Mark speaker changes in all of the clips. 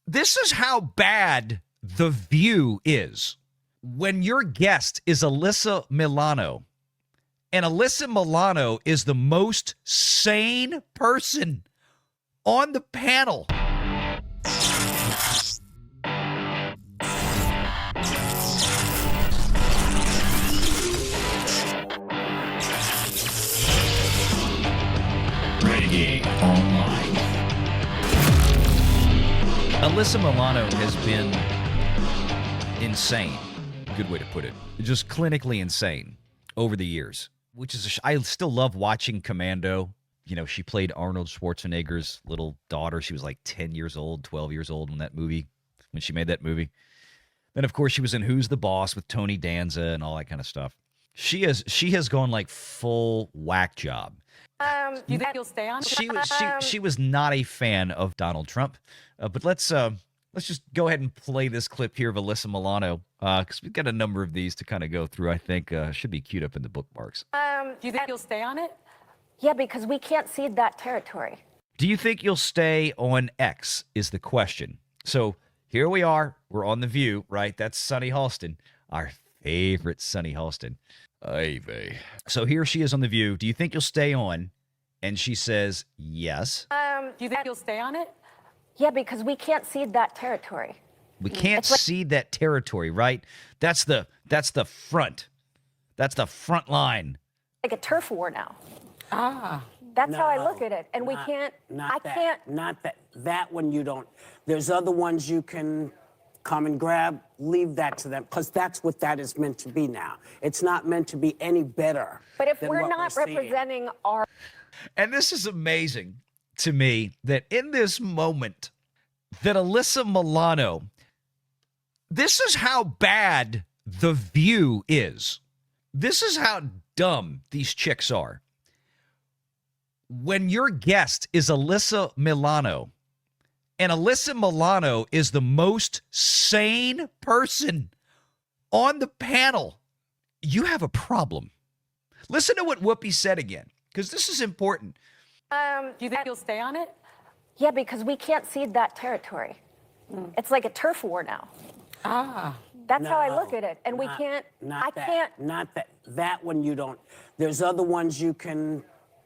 Speaker 1: This is how bad The View is. When your guest is Alyssa Milano, and Alyssa Milano is the most sane person on the panel.
Speaker 2: Renegade Online.
Speaker 1: Alyssa Milano has been insane. Good way to put it. Just clinically insane over the years, which is, I still love watching Commando. You know, she played Arnold Schwarzenegger's little daughter. She was like 10 years old, 12 years old when she made that movie. Then, of course, she was in Who's the Boss with Tony Danza and all that kind of stuff. She has gone like full whack job.
Speaker 3: Do you think you'll stay on?
Speaker 1: She was not a fan of Donald Trump, but let's just go ahead and play this clip here of Alyssa Milano because we've got a number of these to kind of go through. I think should be queued up in the bookmarks.
Speaker 3: Do you think you'll stay on it?
Speaker 4: Yeah, because we can't cede that territory.
Speaker 1: Do you think you'll stay on X is the question. So here we are. We're on The View, right? That's Sunny Halston, our favorite Sunny Halston. Ay vey. So here she is on The View. Do you think you'll stay on? And she says, yes.
Speaker 3: Do you think you'll stay on it?
Speaker 4: Yeah, because we can't cede that territory.
Speaker 1: We can't cede that territory, right? That's the front. That's the front line.
Speaker 4: Like a turf war now.
Speaker 3: Ah.
Speaker 4: That's how I look at it. And we can't,
Speaker 5: Not that one you don't. There's other ones you can come and grab, leave that to them, because that's what that is meant to be now. It's not meant to be any better.
Speaker 4: But if
Speaker 5: than
Speaker 4: we're
Speaker 5: what
Speaker 4: not
Speaker 5: seeing.
Speaker 4: representing our...
Speaker 1: And this is amazing to me that in this moment that Alyssa Milano, this is how bad The View is. This is how dumb these chicks are. When your guest is Alyssa Milano, and Alyssa Milano is the most sane person on the panel, you have a problem. Listen to what Whoopi said again, because this is important.
Speaker 3: Do you think you'll stay on it?
Speaker 4: Yeah, because we can't cede that territory. It's like a turf war now.
Speaker 3: Ah.
Speaker 4: That's how I look at it. And we can't,
Speaker 5: Not that one you don't. There's other ones you can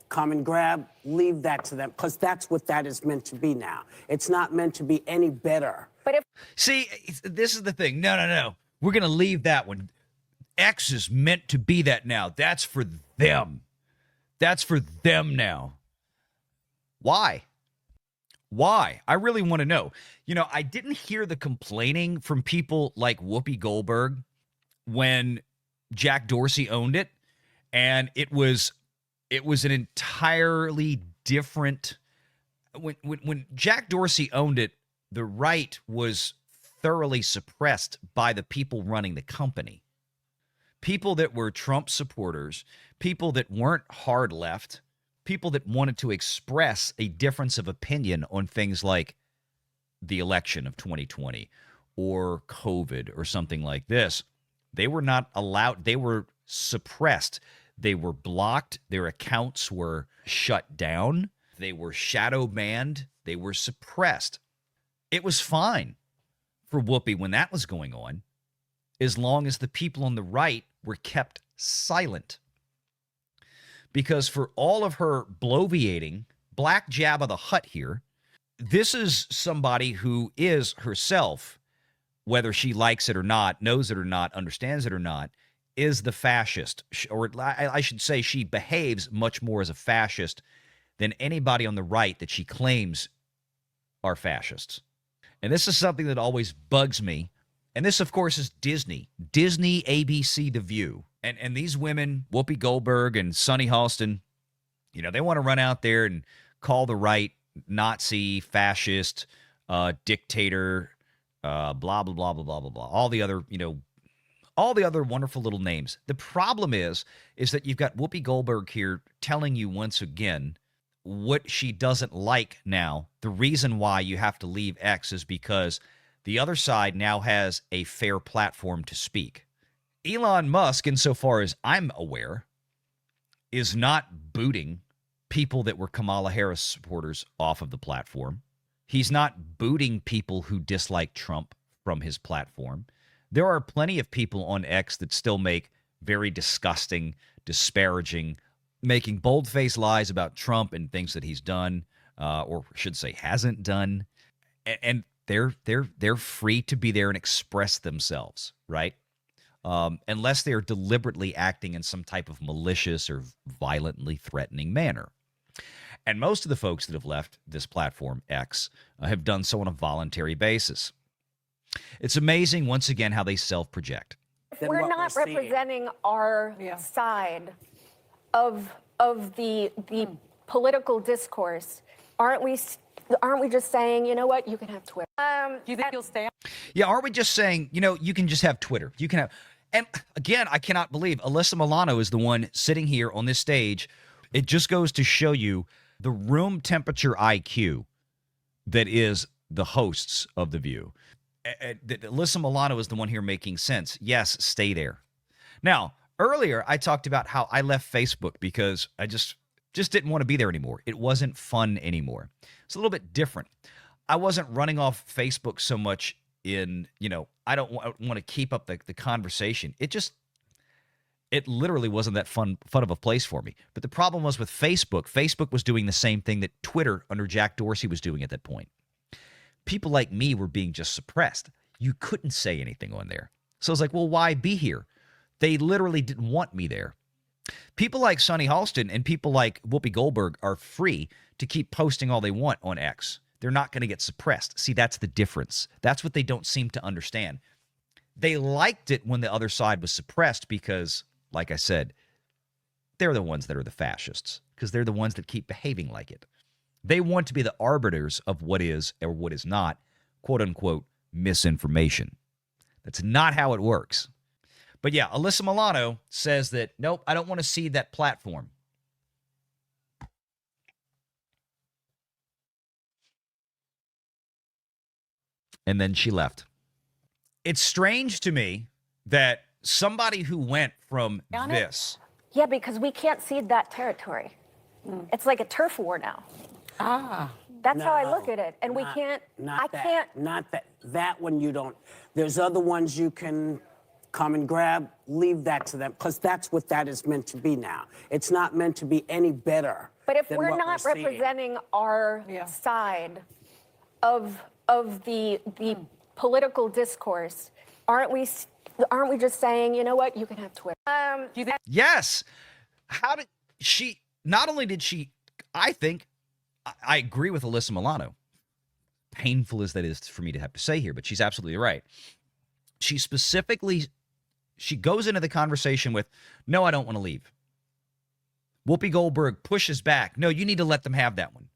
Speaker 5: come and grab, leave that to them, because that's what that is meant to be now. It's not meant to be any better.
Speaker 4: But if...
Speaker 1: See, this is the thing. No. We're going to leave that one. X is meant to be that now. That's for them. That's for them now. Why? Why? I really want to know. You know, I didn't hear the complaining from people like Whoopi Goldberg when Jack Dorsey owned it, and it was an entirely different... When Jack Dorsey owned it, the right was thoroughly suppressed by the people running the company. People that were Trump supporters, people that weren't hard left, people that wanted to express a difference of opinion on things like the election of 2020 or COVID or something like this. They were not allowed. They were suppressed. They were blocked. Their accounts were shut down. They were shadow banned. They were suppressed. It was fine for Whoopi when that was going on, as long as the people on the right were kept silent. Because for all of her bloviating, Black Jabba the Hutt here, this is somebody who is herself, whether she likes it or not, knows it or not, understands it or not, is the fascist. Or I should say she behaves much more as a fascist than anybody on the right that she claims are fascists. And this is something that always bugs me. And this, of course, is Disney. Disney, ABC, The View. And these women, Whoopi Goldberg and Sunny Halston, you know, they want to run out there and call the right Nazi, fascist, dictator, blah, blah, blah, blah, blah, blah, blah. All the other, all the other wonderful little names. The problem is that you've got Whoopi Goldberg here telling you once again what she doesn't like now. The reason why you have to leave X is because the other side now has a fair platform to speak. Elon Musk, insofar as I'm aware, is not booting people that were Kamala Harris supporters off of the platform. He's not booting people who dislike Trump from his platform. There are plenty of people on X that still make very disgusting, disparaging, making bold-faced lies about Trump and things that he's done, or should say hasn't done. And they're free to be there and express themselves, right? Unless they are deliberately acting in some type of malicious or violently threatening manner. And most of the folks that have left this platform, X, have done so on a voluntary basis. It's amazing, once again, how they self-project.
Speaker 4: If we're not representing our side of the political discourse, aren't we just saying, you know what, you can have Twitter?
Speaker 3: Do you think you'll stay on?
Speaker 1: Yeah, aren't we just saying, you know, you can just have Twitter. You can have, and again, I cannot believe Alyssa Milano is the one sitting here on this stage. It just goes to show you the room temperature IQ that is the hosts of The View. Alyssa Milano is the one here making sense. Yes, stay there. Now, earlier I talked about how I left Facebook because I just didn't want to be there anymore. It wasn't fun anymore. It's a little bit different. I wasn't running off Facebook so much in, you know, I don't want to keep up the conversation. It literally wasn't that fun of a place for me. But the problem was with Facebook. Facebook was doing the same thing that Twitter under Jack Dorsey was doing at that point. People like me were being just suppressed. You couldn't say anything on there. So I was like, well, why be here? They literally didn't want me there. People like Sonny Halston and people like Whoopi Goldberg are free to keep posting all they want on X. They're not going to get suppressed. See, that's the difference. That's what they don't seem to understand. They liked it when the other side was suppressed because, like I said, they're the ones that are the fascists because they're the ones that keep behaving like it. They want to be the arbiters of what is or what is not, quote unquote, misinformation. That's not how it works. But yeah, Alyssa Milano says that, nope, I don't want to see that platform. And then she left. It's strange to me that somebody who went from this.
Speaker 4: Yeah, because we can't cede that territory. It's like a turf war now. That's how I look at it. And we can't,
Speaker 5: Not that one you don't. There's other ones you can come and grab, leave that to them, because that's what that is meant to be now. It's not meant to be any better.
Speaker 4: But if we're not representing our side of the political discourse, aren't we just saying, you know what, you can have Twitter?
Speaker 1: Yes. How did she, not only did she, I think, I agree with Alyssa Milano. Painful as that is for me to have to say here, but she's absolutely right. She goes into the conversation with, no, I don't want to leave. Whoopi Goldberg pushes back. No, you need to let them have that one.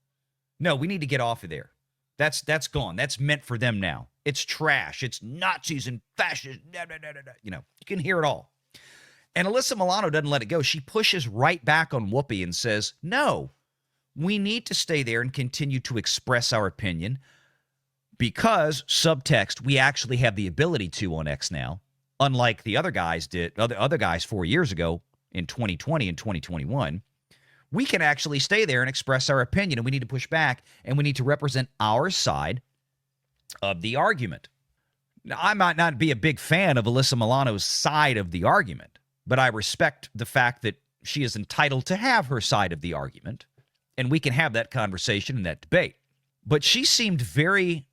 Speaker 1: No, we need to get off of there. That's gone. That's meant for them now. It's trash. It's Nazis and fascists. You know, you can hear it all. And Alyssa Milano doesn't let it go. She pushes right back on Whoopi and says, no, we need to stay there and continue to express our opinion because, subtext, we actually have the ability to on X now, unlike the other guys did, other guys 4 years ago in 2020 and 2021. We can actually stay there and express our opinion, and we need to push back, and we need to represent our side of the argument. Now, I might not be a big fan of Alyssa Milano's side of the argument, but I respect the fact that she is entitled to have her side of the argument, and we can have that conversation and that debate. But she seemed very,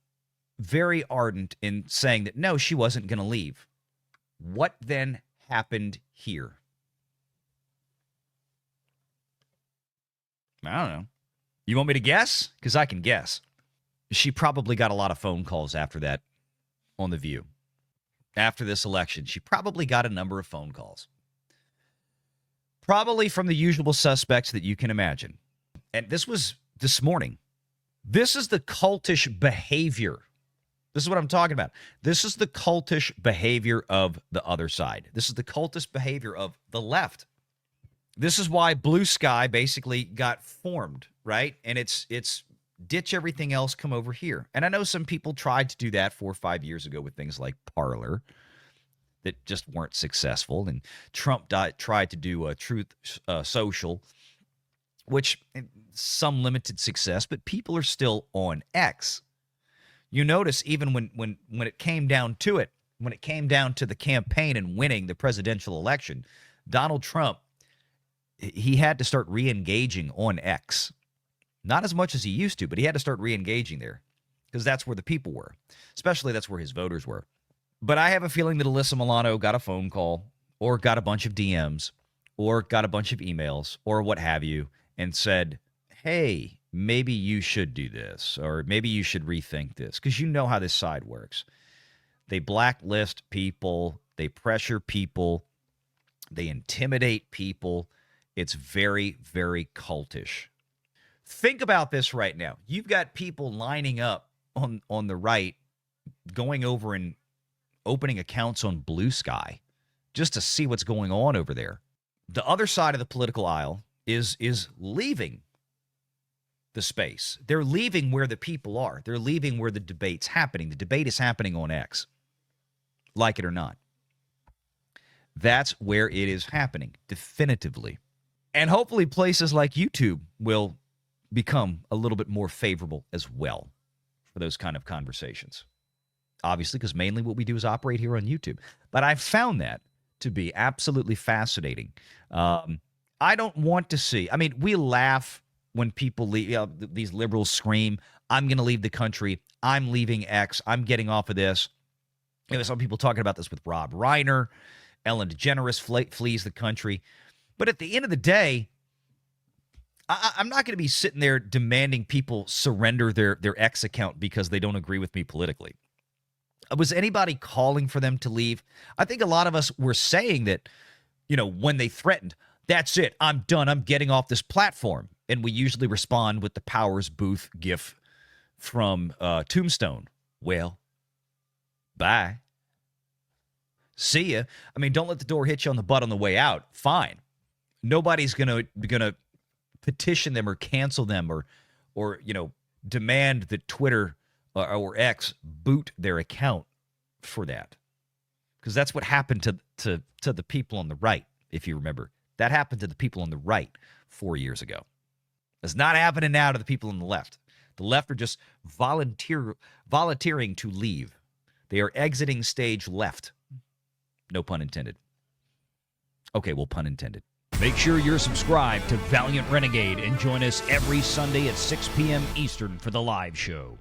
Speaker 1: very ardent in saying that, no, she wasn't going to leave. What then happened here? I don't know. You want me to guess? Because I can guess. She probably got a lot of phone calls after that on The View. After this election, she probably got a number of phone calls. Probably from the usual suspects that you can imagine. And this was this morning. This is the cultish behavior. This is what I'm talking about. This is the cultish behavior of the other side. This is the cultish behavior of the left. This is why Blue Sky basically got formed, right? And it's ditch everything else, come over here. And I know some people tried to do that 4 or 5 years ago with things like Parler that just weren't successful. And Trump tried to do a Truth Social, which some limited success, but people are still on X. You notice even when it came down to it, when it came down to the campaign and winning the presidential election, Donald Trump, he had to start re-engaging on X. Not as much as he used to, but he had to start re-engaging there because that's where the people were. Especially that's where his voters were. But I have a feeling that Alyssa Milano got a phone call or got a bunch of DMs or got a bunch of emails or what have you and said, hey, maybe you should do this or maybe you should rethink this because you know how this side works. They blacklist people. They pressure people. They intimidate people. It's very, very cultish. Think about this right now. You've got people lining up on the right, going over and opening accounts on Blue Sky just to see what's going on over there. The other side of the political aisle is leaving the space. They're leaving where the people are. They're leaving where the debate's happening. The debate is happening on X, like it or not. That's where it is happening, definitively. And hopefully places like YouTube will become a little bit more favorable as well for those kind of conversations. Obviously, because mainly what we do is operate here on YouTube. But I've found that to be absolutely fascinating. I don't want to see, I mean, we laugh when people leave, you know, these liberals scream, I'm going to leave the country, I'm leaving X, I'm getting off of this. You know, some people talking about this with Rob Reiner, Ellen DeGeneres flees the country. But at the end of the day, I'm not going to be sitting there demanding people surrender their X account because they don't agree with me politically. Was anybody calling for them to leave? I think a lot of us were saying that, you know, when they threatened, that's it, I'm done, I'm getting off this platform. And we usually respond with the Powers Booth gif from Tombstone. Well, bye. See ya. I mean, don't let the door hit you on the butt on the way out. Fine. Nobody's gonna petition them or cancel them or you know, demand that Twitter or X boot their account for that, because that's what happened to the people on the right. If you remember, that happened to the people on the right 4 years ago. It's not happening now to the people on the left. The left are just volunteering to leave. They are exiting stage left. No pun intended. Okay, well, pun intended. Make sure you're subscribed to Valiant Renegade and join us every Sunday at 6 p.m. Eastern for the live show.